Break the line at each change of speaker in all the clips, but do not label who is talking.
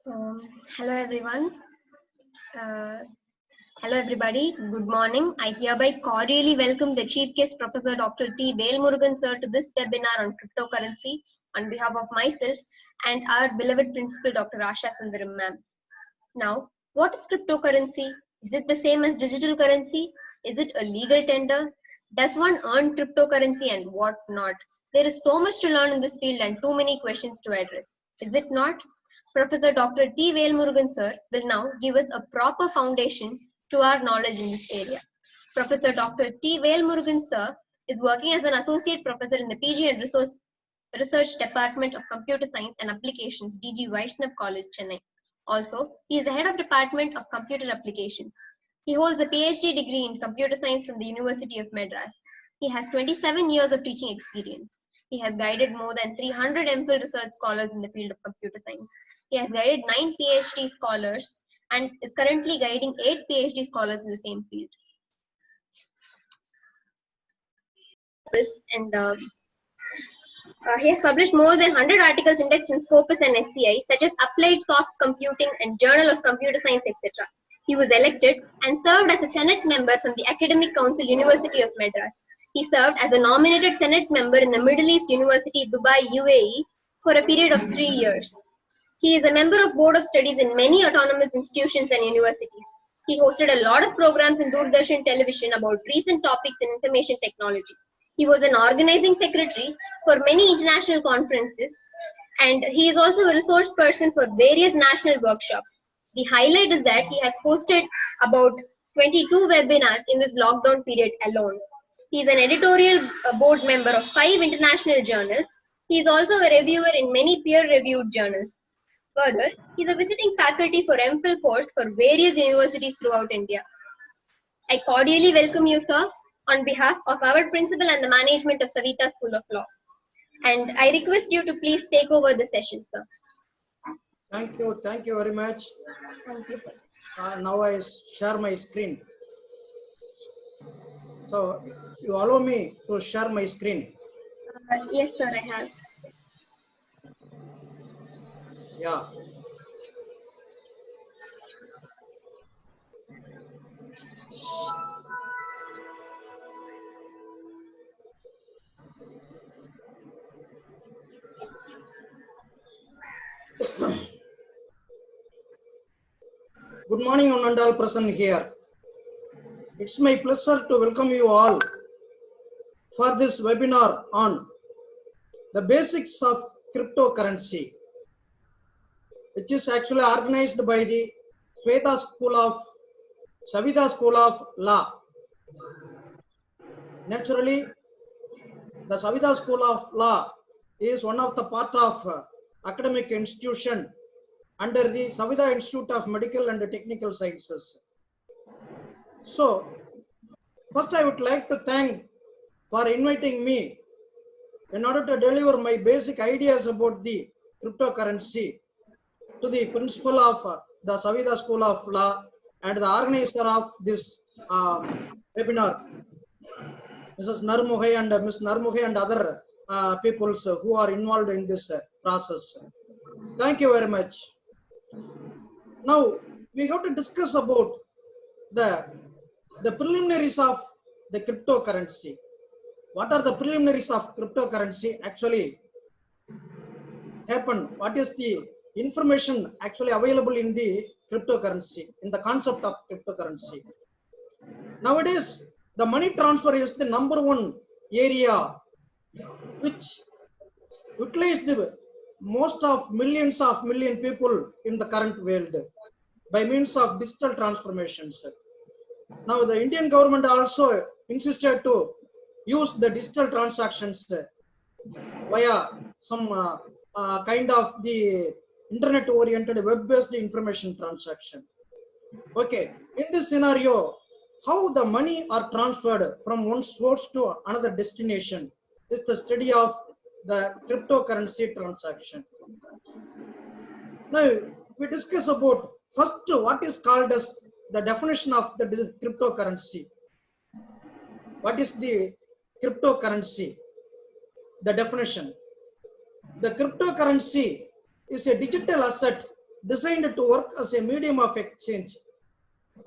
Um, hello everyone. Uh, Hello everybody. Good morning. I hereby cordially welcome the Chief Guest Professor Dr. T. Velmurugan sir to this webinar on cryptocurrency on behalf of myself and our beloved Principal Dr. Asha Sundaram ma'am. Now, what is cryptocurrency? Is it the same as digital currency? Is it a legal tender? Does one earn cryptocurrency and what not? There is so much to learn in this field and too many questions to address. Is it not? Professor Dr. T. Velmurugan sir will now give us a proper foundation to our knowledge in this area. Professor Dr. T. Velmurugan sir is working as an associate professor in the PG and Research Department of Computer Science and Applications, DG Vaishnav College, Chennai. Also, he is the head of Department of Computer Applications. He holds a PhD degree in Computer Science from the University of Madras. He has 27 years of teaching experience. He has guided more than 300 MPhil research scholars in the field of computer science. He has guided 9 PhD scholars and is currently guiding 8 PhD scholars in the same field. He has published more than 100 articles indexed in Scopus and SCI, such as Applied Soft Computing and Journal of Computer Science, etc. He was elected and served as a Senate member from the Academic Council, University of Madras. He served as a nominated Senate member in the Middle East University, Dubai, UAE, for a period of 3 years. He is a member of Board of Studies in many autonomous institutions and universities. He hosted a lot of programs in Doordarshan television about recent topics in information technology. He was an organizing secretary for many international conferences, and he is also a resource person for various national workshops. The highlight is that he has hosted about 22 webinars in this lockdown period alone. He is an editorial board member of 5 international journals. He is also a reviewer in many peer-reviewed journals. Further, he is a visiting faculty for MPhil course for various universities throughout India. I cordially welcome you, sir, on behalf of our principal and the management of Savita School of Law. And I request you to please take over the session, sir.
Thank you very much.
Thank you, sir.
Now I share my screen. So you allow me to share my screen.
Yes, sir, I have.
Yeah. Good morning, one and all present here. It's my pleasure to welcome you all for this webinar on the basics of cryptocurrency, which is actually organized by the Savita School of Law. Naturally, the Savita School of Law is one of the part of academic institution under the Savita Institute of Medical and Technical Sciences. So, first I would like to thank for inviting me in order to deliver my basic ideas about the cryptocurrency to the principal of the Savita School of Law and the organizer of this webinar, Mrs. Narmuhai and Ms. Narmuhai and other peoples who are involved in this process. Thank you very much. Now, we have to discuss about the preliminaries of the cryptocurrency. What are the preliminaries of cryptocurrency actually happen? What is the information actually available in the cryptocurrency, in the concept of cryptocurrency? Nowadays, the money transfer is the number one area which utilize the most of million people in the current world by means of digital transformations. Now the Indian government also insisted to use the digital transactions via some kind of the internet oriented web-based information transaction. Okay, in this scenario, how the money are transferred from one source to another destination is the study of the cryptocurrency transaction. Now we discuss about first what is called as the definition of the cryptocurrency. What is the cryptocurrency? The definition. The cryptocurrency is a digital asset designed to work as a medium of exchange,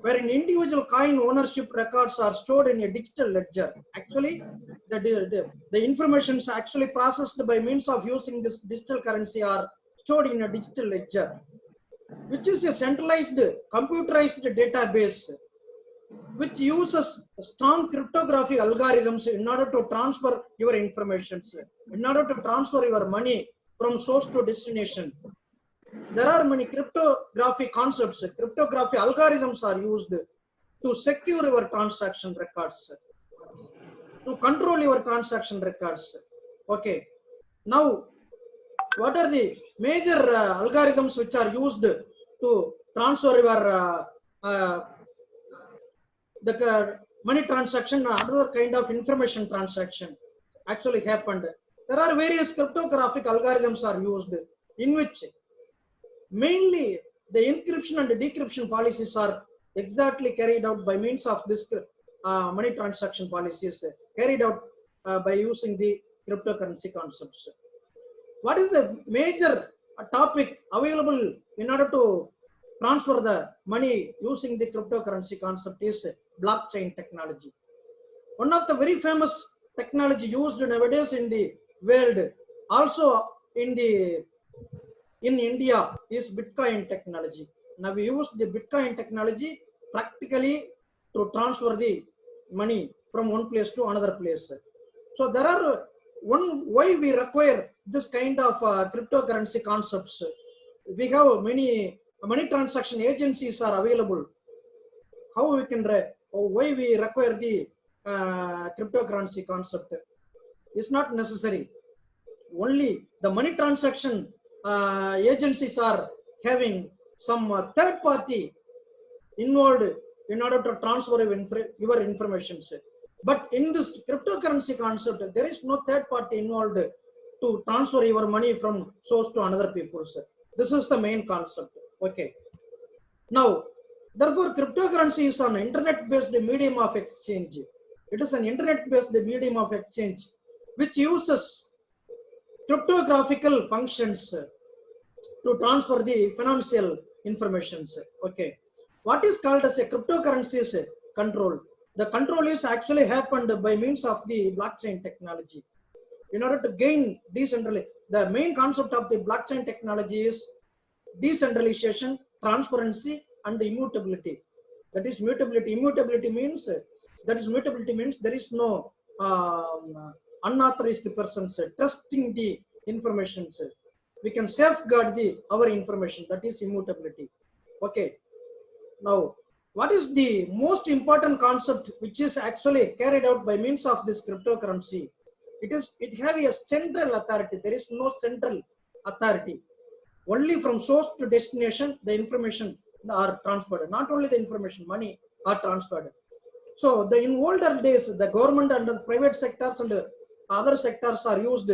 wherein individual coin ownership records are stored in a digital ledger. Actually, the information is actually processed by means of using this digital currency are stored in a digital ledger, which is a centralized computerized database which uses strong cryptography algorithms in order to transfer your information, in order to transfer your money from source to destination. There are many cryptography concepts, cryptography algorithms are used to secure your transaction records, to control your transaction records. Okay. Now, what are the major algorithms which are used to transfer your the money transaction or other kind of information transaction actually happened? There are various cryptographic algorithms are used in which mainly the encryption and the decryption policies are exactly carried out by means of this money transaction policies carried out by using the cryptocurrency concepts. What is the major topic available in order to transfer the money using the cryptocurrency concept is blockchain technology. One of the very famous technology used nowadays in the world, also in India, is Bitcoin technology. Now we use the Bitcoin technology practically to transfer the money from one place to another place. So there are why we require this kind of cryptocurrency concepts. We have many money transaction agencies are available. How we can why we require the cryptocurrency concept? It's not necessary. Only the money transaction agencies are having some third party involved in order to transfer your information. But in this cryptocurrency concept, there is no third party involved to transfer your money from source to another people. This is the main concept. Okay. Now, therefore, cryptocurrency is an internet-based medium of exchange. It is an internet-based medium of exchange which uses cryptographical functions to transfer the financial information. Okay. What is called as a cryptocurrency is control. The control is actually happened by means of the blockchain technology. In order to gain decentralization, the main concept of the blockchain technology is decentralization, transparency, and immutability. That is mutability. Immutability means there is no unauthorized persons trusting the information. We can safeguard our information. That is immutability. Okay. Now, what is the most important concept which is actually carried out by means of this cryptocurrency? It have a central authority. There is no central authority. Only from source to destination, the information are transferred. Not only the information, money are transferred. So, in older days, the government and the private sectors and other sectors are used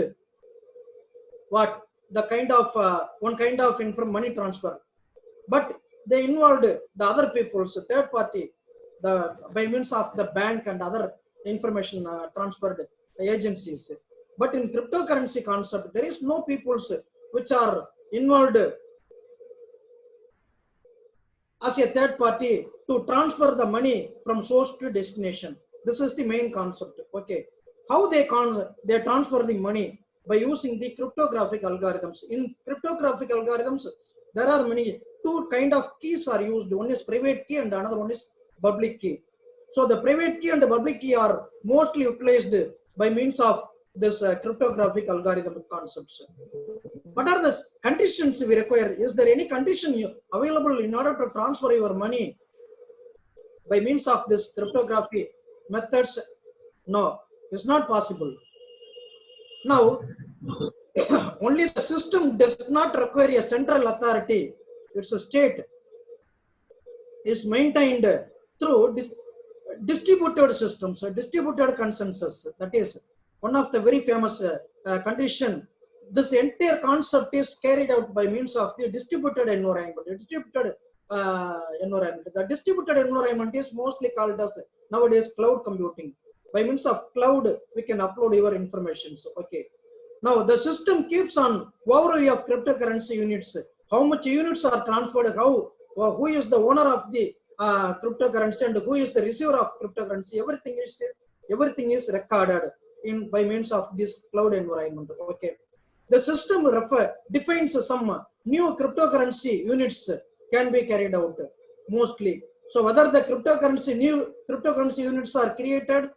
what the kind of one kind of money transfer, but they involved the other people's third party, by means of the bank and other information transferred agencies. But in cryptocurrency concept, there is no peoples which are involved as a third party to transfer the money from source to destination. This is the main concept. Okay, how they transfer the money by using the cryptographic algorithms. In cryptographic algorithms, there are two kind of keys are used. One is private key and another one is public key. So the private key and the public key are mostly utilized by means of this cryptographic algorithm concepts. What are the conditions we require? Is there any condition available in order to transfer your money by means of this cryptography methods? No, it's not possible. Now, only the system does not require a central authority. Its a state is maintained through distributed systems, distributed consensus. That is one of the very famous condition. This entire concept is carried out by means of the distributed environment. The distributed environment is mostly called as nowadays cloud computing. By means of cloud, we can upload your information. So, okay. Now the system keeps on overview of cryptocurrency units how much units are transferred, who is the owner of the cryptocurrency and who is the receiver of cryptocurrency. Everything is recorded in by means of this cloud environment. Okay, the system defines some new cryptocurrency units can be carried out mostly. So whether the new cryptocurrency units are created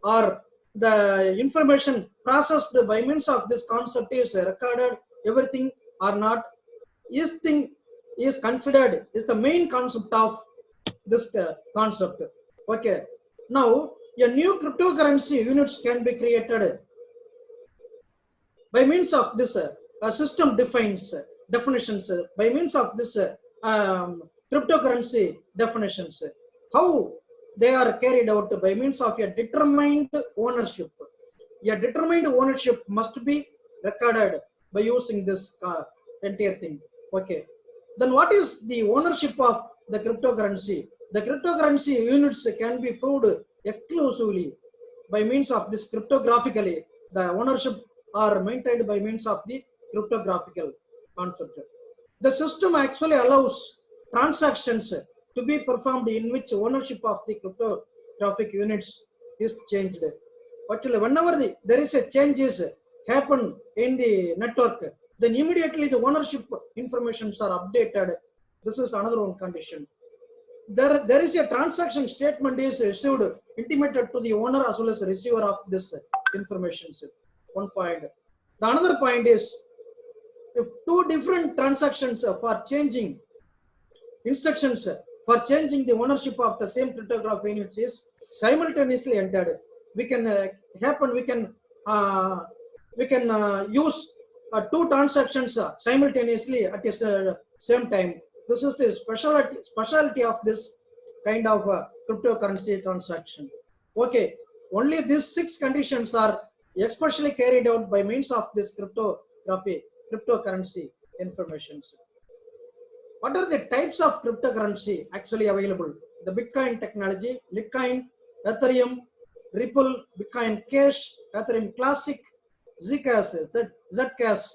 or the information processed by means of this concept is recorded, everything or not, is considered is the main concept of this concept. Okay, now a new cryptocurrency units can be created by means of this system defines definitions by means of this cryptocurrency definitions. How they are carried out by means of a determined ownership. A determined ownership must be recorded by using this entire thing. Okay, then what is the ownership of the cryptocurrency? The cryptocurrency units can be proved exclusively by means of this cryptographically. The ownership are maintained by means of the cryptographical concept. The system actually allows transactions to be performed in which ownership of the cryptographic units is changed. Okay, whenever there is a changes happen in the network, then immediately the ownership informations are updated. This is another one condition. There is a transaction statement is issued, intimated to the owner as well as the receiver of this information. One point. The another point is, if two different transactions for changing instructions for changing the ownership of the same cryptographic unit is simultaneously entered, we can use two transactions simultaneously at the same time. This is the specialty of this kind of cryptocurrency transaction. Okay, only these 6 conditions are especially carried out by means of this cryptocurrency informations. What are the types of cryptocurrency actually available? The Bitcoin technology, Litecoin, Ethereum, Ripple, Bitcoin Cash, Ethereum Classic, Zcash, Zcash,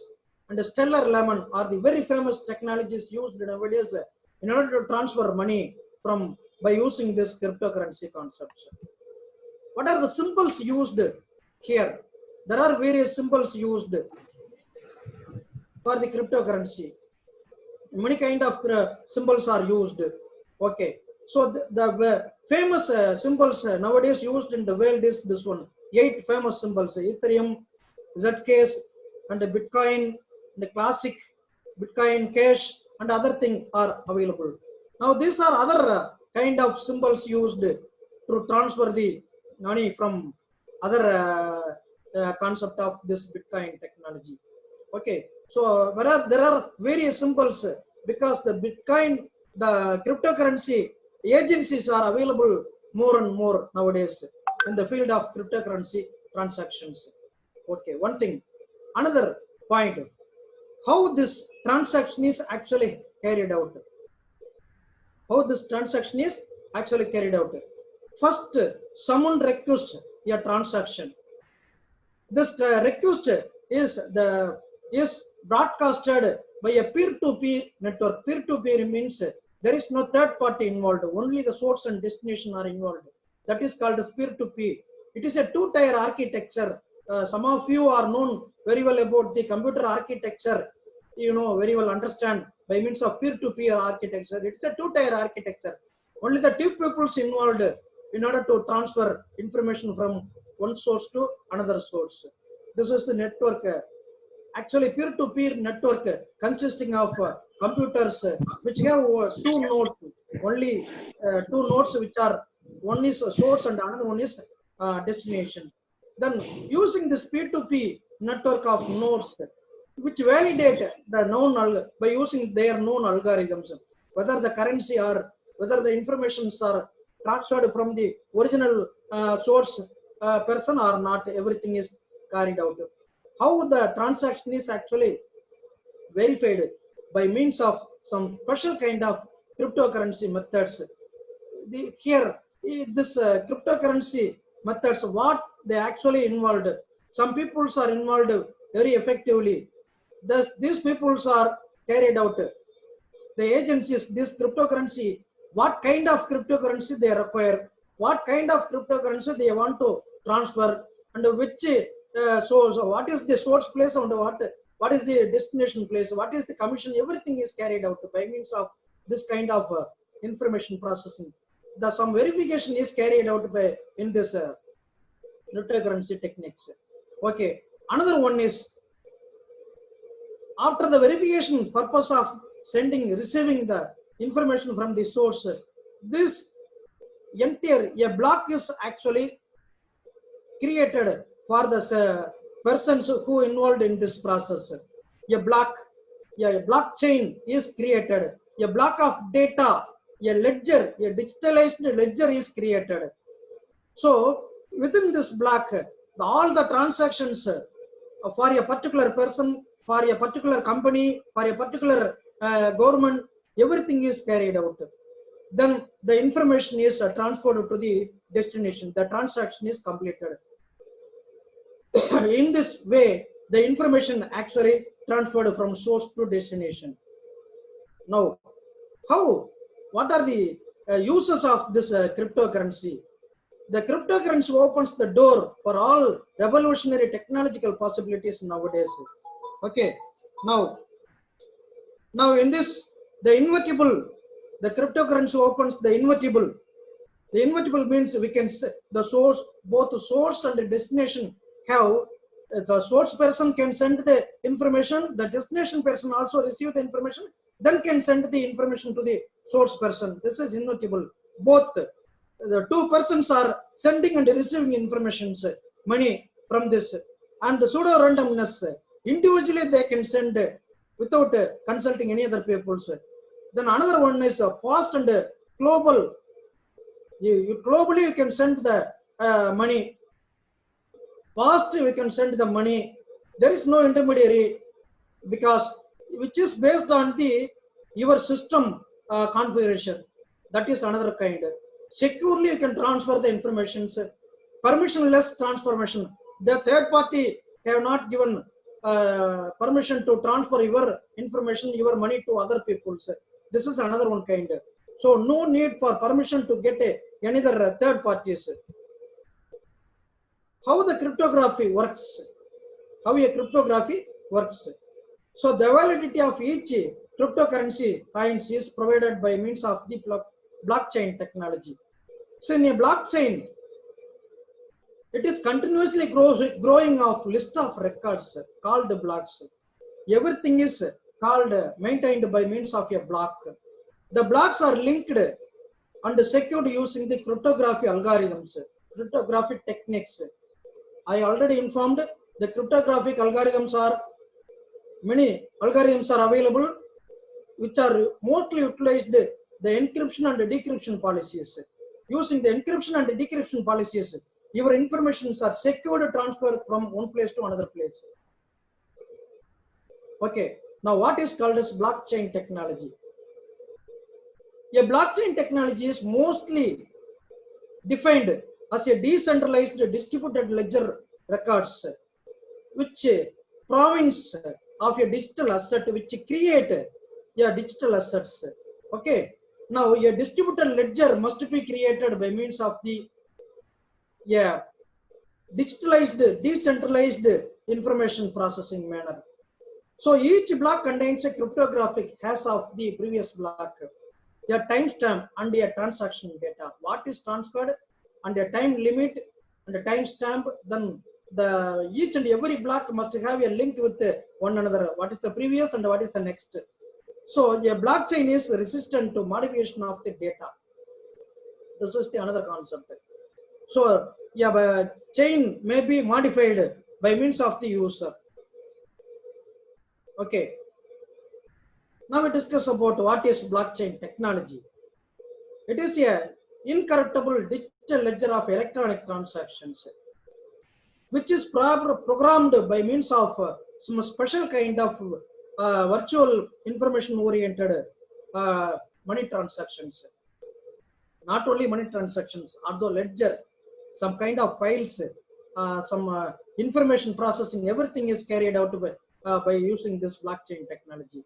and Stellar Lemon are the very famous technologies used nowadays in order to transfer money by using this cryptocurrency concepts. What are the symbols used here? There are various symbols used for the cryptocurrency. Many kind of symbols are used. Okay, so the famous symbols nowadays used in the world is this one. 8 famous symbols: Ethereum, Zcash, and the Bitcoin, the Classic, Bitcoin Cash, and other things are available. Now these are other kind of symbols used to transfer the money from other concept of this Bitcoin technology. Okay, so there are various symbols because the Bitcoin, the cryptocurrency agencies are available more and more nowadays in the field of cryptocurrency transactions. Okay, one thing. Another point, how this transaction is actually carried out. How this transaction is actually carried out. First, someone requests a transaction. This request is broadcasted by a peer-to-peer network. Peer-to-peer means there is no third party involved. Only the source and destination are involved. That is called as peer-to-peer. It is a 2-tier architecture. Some of you are known very well about the computer architecture. You know very well understand by means of peer-to-peer architecture. It's a 2-tier architecture. Only the 2 peoples involved in order to transfer information from one source to another source. This is the network. Actually, peer-to-peer network consisting of computers which have 2 nodes. Only 2 nodes which are, one is a source and another one is destination. Then using this peer-to-peer network of nodes which validate the known by using their known algorithms, whether the currency or whether the informations are transferred from the original source person or not, everything is carried out. How the transaction is actually verified by means of some special kind of cryptocurrency methods. This cryptocurrency methods, what they actually involved. Some peoples are involved very effectively. These peoples are carried out the agencies, this cryptocurrency, what kind of cryptocurrency they require, what kind of cryptocurrency they want to transfer, and which so what is the source place and what is the destination place, what is the commission, everything is carried out by means of this kind of information processing. Some verification is carried out by in this cryptocurrency techniques. Okay, another one is after the verification purpose of receiving the information from the source, this entire a block is actually created for the persons who involved in this process. A blockchain is created. A block of data, a ledger, a digitalized ledger is created. So within this block, all the transactions for a particular person, for a particular company, for a particular government, everything is carried out. Then the information is transferred to the destination. The transaction is completed. In this way, the information actually transferred from source to destination. Now, what are the uses of this cryptocurrency? The cryptocurrency opens the door for all revolutionary technological possibilities nowadays. Okay, now in this, the cryptocurrency opens the invertible. The invertible means we can say the source, both the source and the destination have, the source person can send the information, the destination person also receive the information, then can send the information to the source person. This is invertible. Both the two persons are sending and receiving information, money from this, and the pseudo randomness, individually they can send without consulting any other people. Then another one is fast and global. Globally you can send the money. Fast we can send the money. There is no intermediary, because which is based on your system configuration. That is another kind. Securely you can transfer the information. Permissionless transformation. The third party have not given permission to transfer your information, your money to other people. This is another one kind. So no need for permission to get any other third parties. How the cryptography works? How a cryptography works? So the validity of each cryptocurrency coins is provided by means of the blockchain technology. So in a blockchain, it is continuously growing of list of records called blocks. Everything is called maintained by means of a block. The blocks are linked and secured using the cryptography algorithms, cryptographic techniques. I already informed the cryptographic algorithms are, many algorithms are available which are mostly utilized the encryption and the decryption policies. Using the encryption and the decryption policies, your informations are secured transfer from one place to another place. Okay, now what is called as blockchain technology? A blockchain technology is mostly defined as a decentralized distributed ledger records, which province of a digital asset, which create a digital assets. Okay, now a distributed ledger must be created by means of the digitalized, decentralized information processing manner. So each block contains a cryptographic hash of the previous block, a timestamp and a transaction data, what is transferred, and a time limit and a timestamp. Then each and every block must have a link with one another. What is the previous and what is the next? So a blockchain is resistant to modification of the data. This is the another concept. So chain may be modified by means of the user. Okay. Now we discuss about what is blockchain technology. It is a incorruptible digital ledger of electronic transactions, which is programmed by means of some special kind of virtual information oriented money transactions. Not only money transactions, although ledger, some kind of files, some information processing, everything is carried out by using this blockchain technology.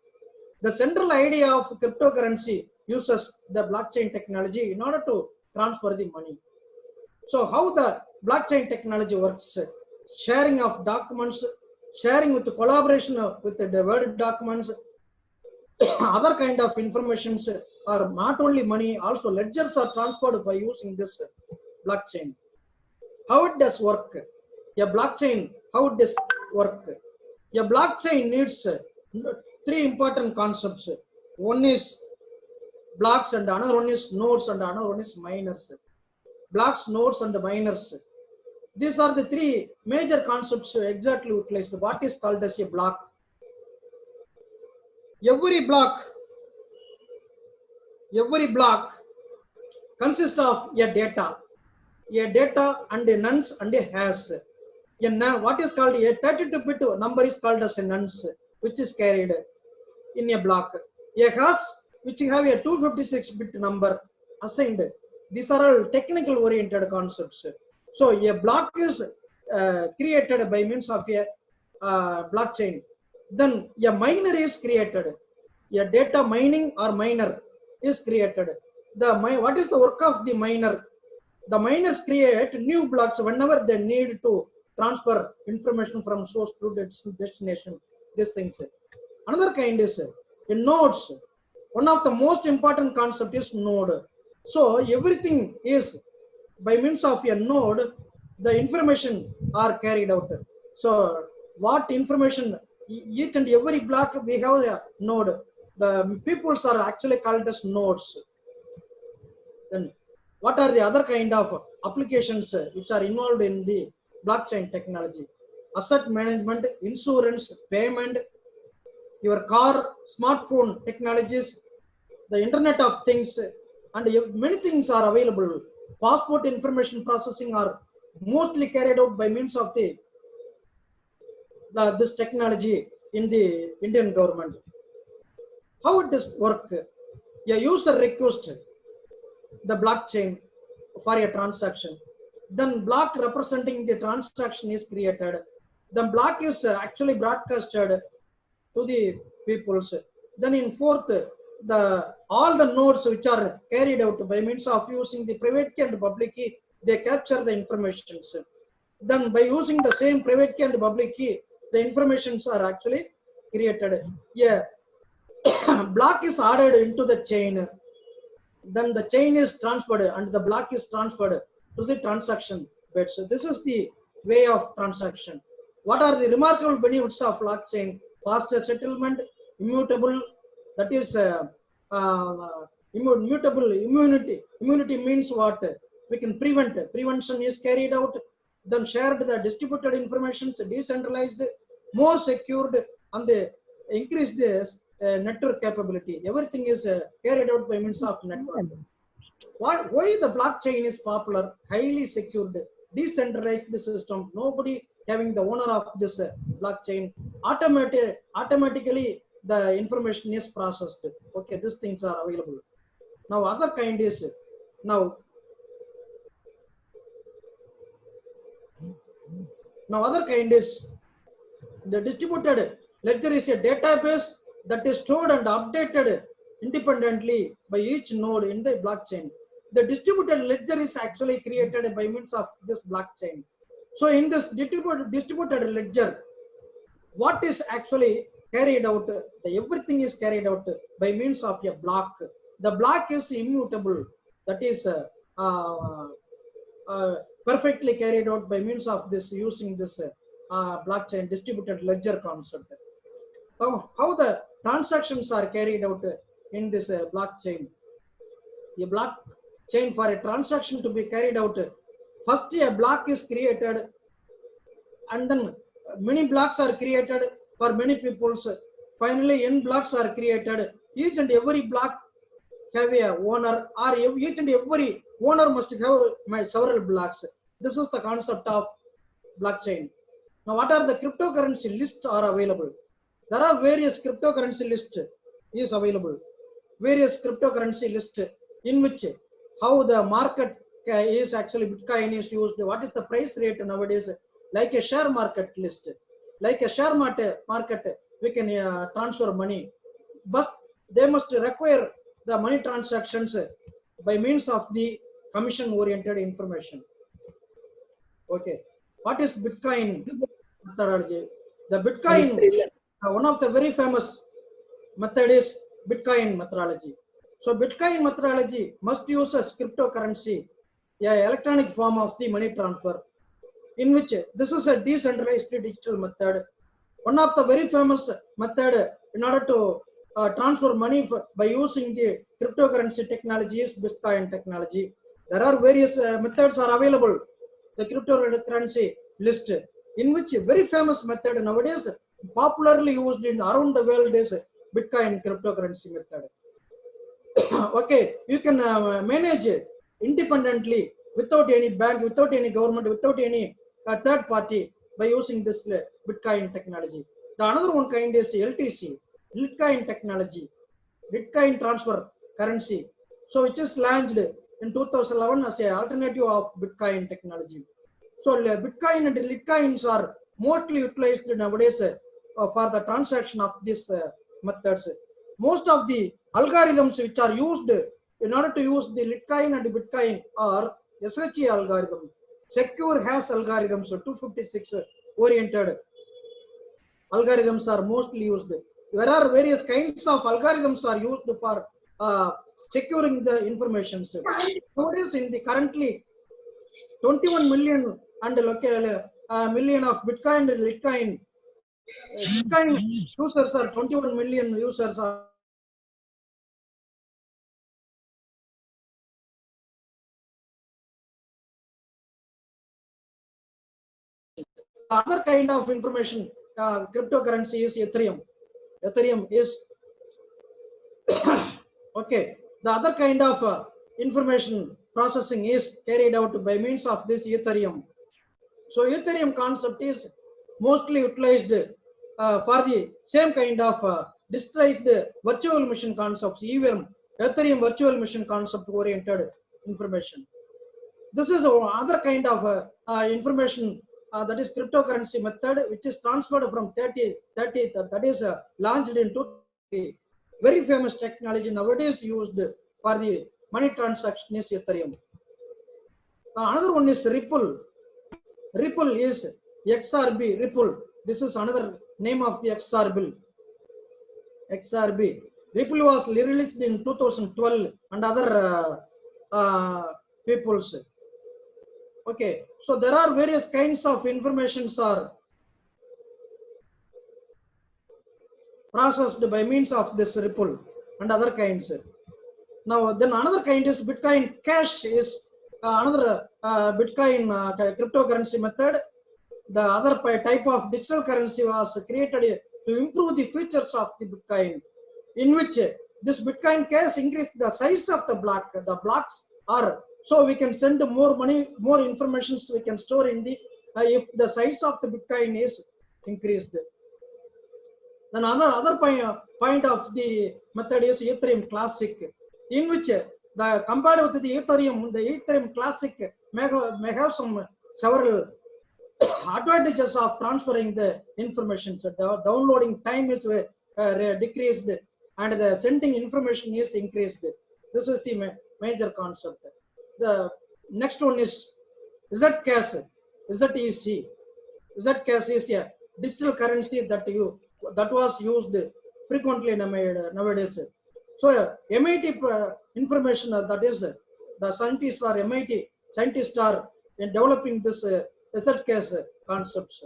The central idea of cryptocurrency uses the blockchain technology in order to transfer the money. So how the blockchain technology works? Sharing of documents, sharing with the collaboration with the Word documents, other kind of informations are not only money, also ledgers are transferred by using this blockchain. How it does work? A blockchain, how it does work? A blockchain needs three important concepts. One is blocks, and another one is nodes, and another one is miners. Blocks, nodes, and miners. These are the three major concepts exactly utilized. What is called as a block? Every block consists of a data and a nonce and a hash. What is called a 32-bit number is called as a nonce, which is carried in a block. A hash which have a 256-bit number assigned. These are all technical oriented concepts. So a block is created by means of a blockchain. Then a miner is created. A data mining or miner is created. What is the work of the miner? The miners create new blocks whenever they need to transfer information from source to destination. These things. Another kind is nodes. One of the most important concept is node. So everything is by means of a node, the information are carried out. So what information, each and every block we have a node. The peoples are actually called as nodes. Then what are the other kind of applications which are involved in the blockchain technology? Asset management, insurance, payment, your car, smartphone technologies, the Internet of Things, and many things are available. Passport information processing are mostly carried out by means of this technology in the Indian government. How it does work? A user requests the blockchain for a transaction. Then block representing the transaction is created. The block is actually broadcasted to the peoples. Then in fourth, all the nodes which are carried out by means of using the private key and public key, they capture the informations. Then by using the same private key and public key, the informations are actually created. Yeah, block is added into the chain. Then the chain is transferred and the block is transferred to the transaction bed. So this is the way of transaction. What are the remarkable benefits of blockchain? Faster settlement, immutable, that is immutable immunity. Immunity means what? We can prevent. Prevention is carried out. Then shared the distributed information, decentralized, more secured, and the increased network capability. Everything is carried out by means of network. Why the blockchain is popular? Highly secured, decentralized system. Nobody having the owner of this blockchain. Automatically the information is processed. Okay, these things are available. Now other kind is the distributed ledger is a database that is stored and updated independently by each node in the blockchain. The distributed ledger is actually created by means of this blockchain. So in this distributed ledger, what is actually carried out? Everything is carried out by means of a block. The block is immutable. That is perfectly carried out by means of this, using this blockchain distributed ledger concept. How the transactions are carried out in this blockchain? A blockchain, for a transaction to be carried out, first a block is created, and then many blocks are created for many peoples. Finally, n blocks are created. Each and every block have a owner, or each and every owner must have several blocks. This is the concept of blockchain. Now, what are the cryptocurrency lists are available? There are various cryptocurrency list is available. Various cryptocurrency list in which how the market is actually Bitcoin is used. What is the price rate nowadays? Like a share market list. Like a share market, we can transfer money. but they must require the money transactions by means of the commission oriented information. Okay, what is Bitcoin methodology? The Bitcoin, one of the very famous method is Bitcoin methodology. So Bitcoin methodology must use a cryptocurrency, a electronic form of the money transfer, in which this is a decentralized digital method. One of the very famous method in order to transfer money by using the cryptocurrency technology is Bitcoin technology. There are various methods are available. The cryptocurrency list, in which a very famous method nowadays popularly used in around the world is Bitcoin cryptocurrency method. Okay, you can manage independently without any bank, without any government, without any third party by using this Bitcoin technology. The another one kind is LTC, Bitcoin technology, Bitcoin transfer currency. So which is launched in 2011 as an alternative of Bitcoin technology. So Bitcoin and Litecoins are mostly utilized nowadays for the transaction of these methods. Most of the algorithms which are used in order to use the Litecoin and Bitcoin are SHA algorithm, secure hash algorithms, 256 oriented algorithms are mostly used. There are various kinds of algorithms are used for securing the information. Nowadays, in the currently 21 million and million of Bitcoin and Litecoin. Bitcoin users are 21 million users are. Other kind of information cryptocurrency is Ethereum. Ethereum is okay. The other kind of information processing is carried out by means of this Ethereum. So Ethereum concept is mostly utilized for the same kind of disguised virtual machine concepts, even Ethereum virtual machine concept oriented information. This is another kind of information that is cryptocurrency method, which is transferred from 30 that is launched in 2020. Very famous technology nowadays used for the money transaction is Ethereum. Another one is Ripple. Ripple is XRB. Ripple. This is another name of the XRB. XRB. Ripple was released in 2012 and other peoples. Okay, so there are various kinds of informations are processed by means of this Ripple and other kinds. Now, then another kind is Bitcoin Cash is another Bitcoin cryptocurrency method. The other type of digital currency was created to improve the features of the Bitcoin, in which this Bitcoin Cash increased the size of the block. The blocks are so we can send more money, more information we can store in the if the size of the Bitcoin is increased. Then other point of the method is Ethereum Classic, in which the compared with the Ethereum Classic may have some several advantages of transferring the information. So the downloading time is decreased and the sending information is increased. This is the major concept. The next one is Zcash, ZEC. Zcash is a digital currency that was used frequently nowadays. So MIT information that is the scientists or MIT scientists are in developing this Zcash concepts.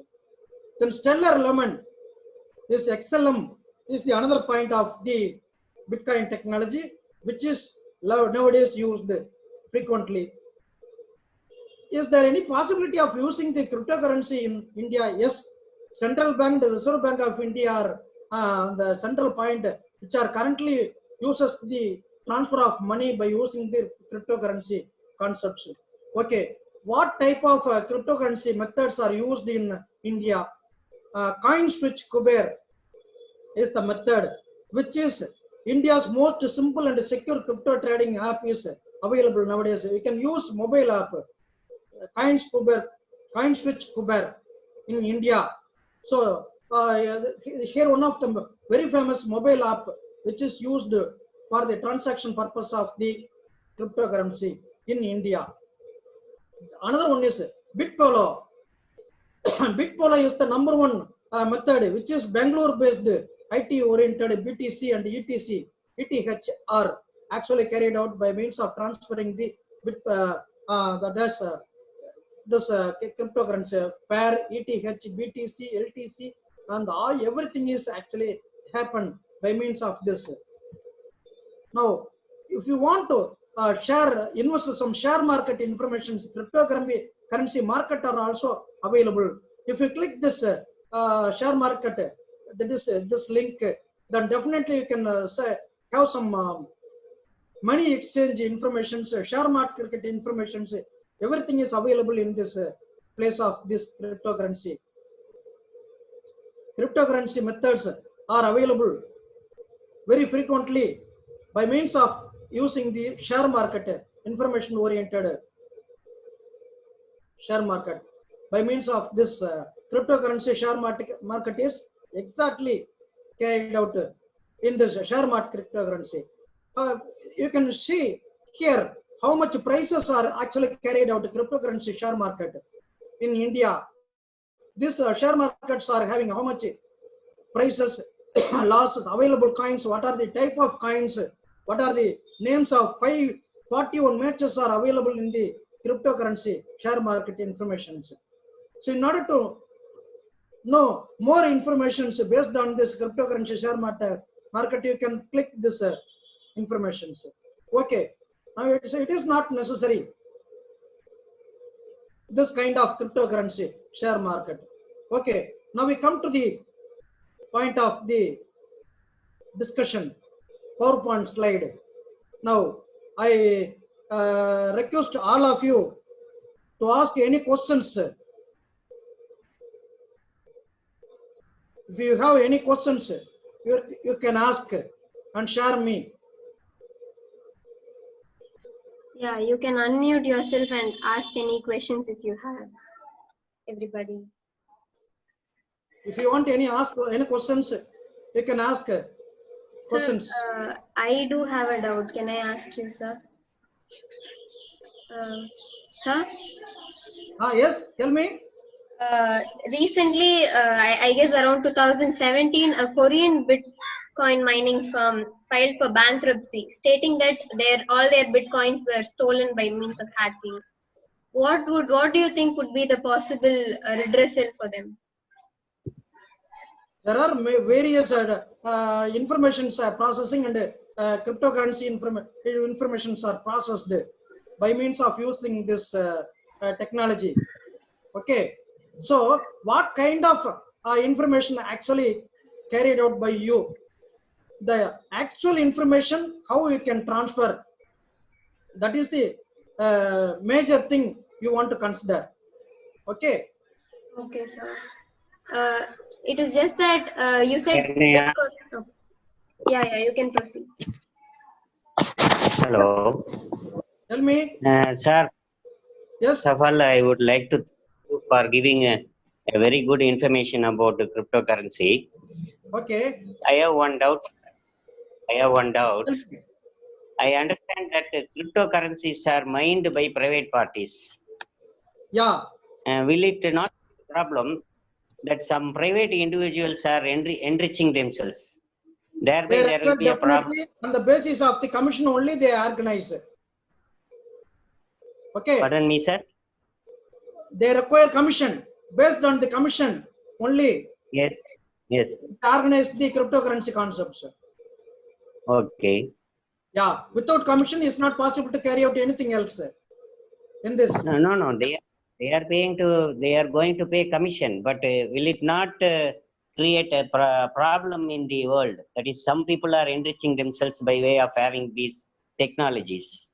Then Stellar Lemon is XLM is the another point of the Bitcoin technology, which is nowadays used frequently. Is there any possibility of using the cryptocurrency in India? Yes. Central Bank, the Reserve Bank of India are the central point which are currently uses the transfer of money by using the cryptocurrency concepts. Okay, what type of cryptocurrency methods are used in India? CoinSwitch Kuber is the method which is India's most simple and secure crypto trading app is available nowadays. We can use mobile app, CoinSwitch Kuber in India. So here one of the very famous mobile app which is used for the transaction purpose of the cryptocurrency in India. Another one is Bitpolo. Bitpolo is the number one method, which is Bangalore based IT oriented BTC and ETH are actually carried out by means of transferring the this cryptocurrency pair ETH, BTC, LTC, and everything is actually happened by means of this. Now, if you want to share investors some share market information, cryptocurrency market are also available. If you click this share market, that is this link, then definitely you can have some money exchange information, share market information. Everything is available in this place of this cryptocurrency. Cryptocurrency methods are available very frequently by means of using the share market, information oriented share market. By means of this cryptocurrency share market is exactly carried out in this share market cryptocurrency. You can see here how much prices are actually carried out cryptocurrency share market in India. These share markets are having how much prices, losses, available coins, what are the type of coins, what are the names of 541 matches are available in the cryptocurrency share market information. So in order to know more information based on this cryptocurrency share market, you can click this information. Okay, now it is not necessary this kind of cryptocurrency share market. Okay, now we come to the point of the discussion, PowerPoint slide. Now I request all of you to ask any questions. If you have any questions, you can ask and share me.
Yeah, you can unmute yourself and ask any questions if you have, everybody.
If you want any questions, you can ask questions.
Sir, I do have a doubt. Can I ask you, sir? Sir?
Yes, tell me.
Recently, I guess around 2017, a Korean Bitcoin mining firm filed for bankruptcy, stating that all their Bitcoins were stolen by means of hacking. What do you think would be the possible redressal for them?
There are various information processing and cryptocurrency informations are processed by means of using this technology. Okay, so what kind of information actually carried out by you? The actual information, how you can transfer, that is the major thing you want to consider. Okay.
Okay, sir. It is just that you said.
Yeah.
Oh. Yeah, you can proceed.
Hello.
Tell me.
Sir.
Yes.
First of all, I would like to thank you for giving a very good information about the cryptocurrency.
Okay.
I have one doubt. I understand that cryptocurrencies are mined by private parties.
Yeah.
Will it not be a problem that some private individuals are enriching themselves? Thereby, there will be a problem.
On the basis of the commission only, they organize. Okay.
Pardon me, sir.
They require commission. Based on the commission only.
Yes. Yes.
They organize the cryptocurrency concepts.
Okay.
Yeah. Without commission, it's not possible to carry out anything else in this.
No. They are going to pay commission, but will it not create a problem in the world? That is, some people are enriching themselves by way of having these technologies.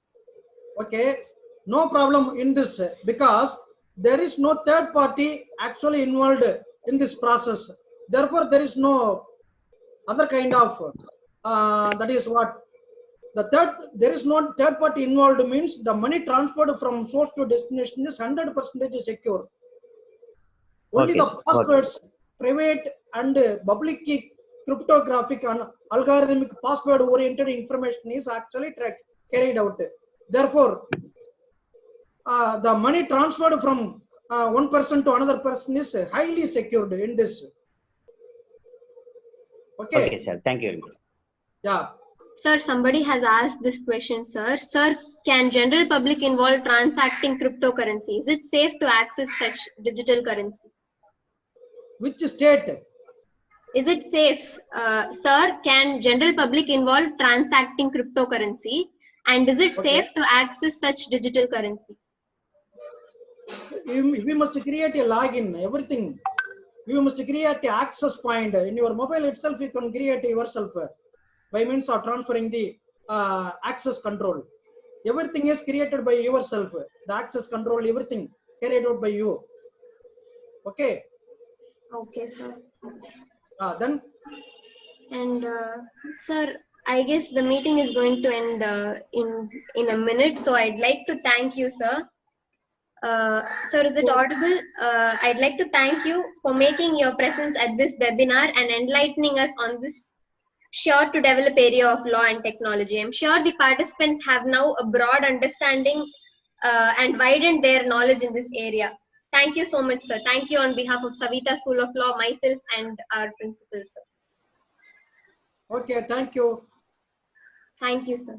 Okay, no problem in this because there is no third party actually involved in this process. Therefore, there is no other kind of that is what there is no third party involved means the money transferred from source to destination is 100% secure. Only the passwords, private and public key cryptographic algorithmic password oriented information is actually carried out. Therefore, the money transferred from one person to another person is highly secured in this. Okay.
Okay, sir. Thank you.
Yeah.
Sir, somebody has asked this question, sir. Sir, can general public involve transacting cryptocurrency? Is it safe to access such digital currency?
Which state?
Is it safe? Sir, can general public involve transacting cryptocurrency? And is it
Okay.
safe to access such digital currency?
We must create a login, everything. We must create an access point. In your mobile itself, you can create yourself by means of transferring the access control. Everything is created by yourself. The access control, everything carried out by you. Okay.
Okay, sir.
Then.
And sir, I guess the meeting is going to end in a minute. So I'd like to thank you, sir. Sir, is it audible? I'd like to thank you for making your presence at this webinar and enlightening us on this sure to develop area of law and technology. I'm sure the participants have now a broad understanding and widened their knowledge in this area. Thank you so much, sir. Thank you on behalf of Savita School of Law, myself, and our principal, sir.
Okay, thank you.
Thank you, sir.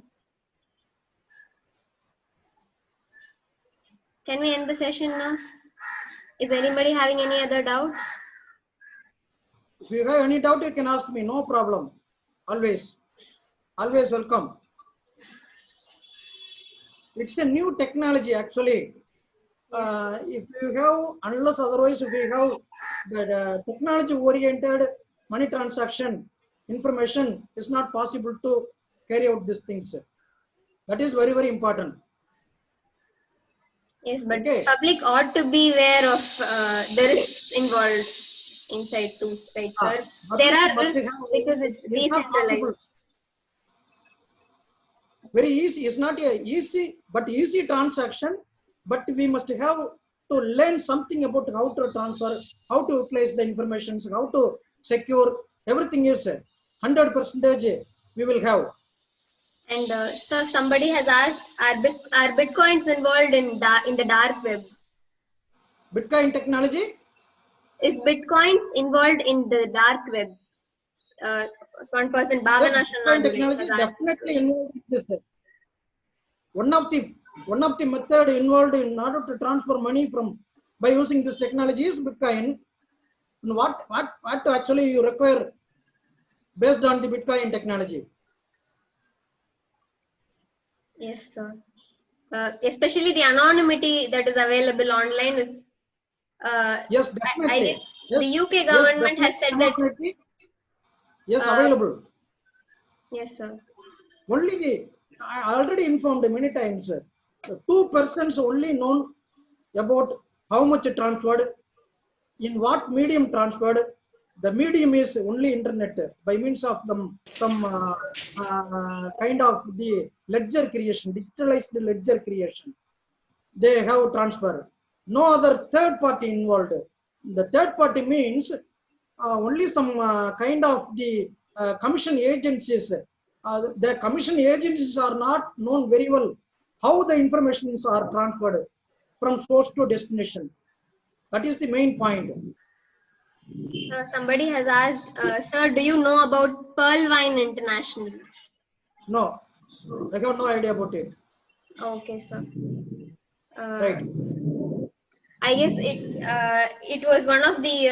Can we end the session now? Is anybody having any other doubt?
If you have any doubt, you can ask me. No problem. Always. Always welcome. It's a new technology, actually. If you have, unless otherwise, if you have the technology-oriented money transaction information, it's not possible to carry out these things. That is very, very important.
Yes, but
Okay.
public ought to be aware of the risks involved inside too, right, sir? There are risks because it's decentralized.
Very easy. It's not a easy, but easy transaction. But we must have to learn something about how to transfer, how to place the information, how to secure. Everything is 100% we will have.
And sir, somebody has asked, are bitcoins involved in the dark web?
Bitcoin technology?
Is bitcoins involved in the dark web? One person, Bhavana
Bitcoin technology definitely involved in this. One of the method involved in order to transfer money by using this technology is Bitcoin. And what actually you require based on the Bitcoin technology?
Yes, sir. Especially the anonymity that is available online is.
Yes, definitely.
I guess
yes,
the UK government has said that.
Yes, available.
Yes, sir.
Only I already informed many times. 2 persons only known about how much transferred, in what medium transferred. The medium is only internet by means of some kind of the ledger creation, digitalized ledger creation. They have transfer. No other third party involved. The third party means only some kind of the commission agencies. The commission agencies are not known very well how the informations are transferred from source to destination. That is the main point.
Somebody has asked, sir, do you know about Pearlvine International?
No, I have no idea about it.
Okay, sir.
Right.
I guess it was one of the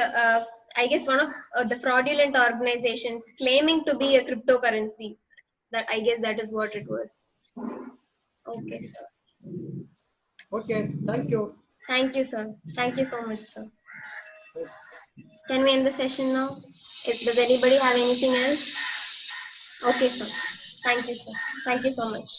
one of the fraudulent organizations claiming to be a cryptocurrency. That I guess that is what it was. Okay, sir.
Okay, thank you.
Thank you, sir. Thank you so much, sir. Can we end the session now? Does anybody have anything else? Okay, sir. Thank you, sir. Thank you so much.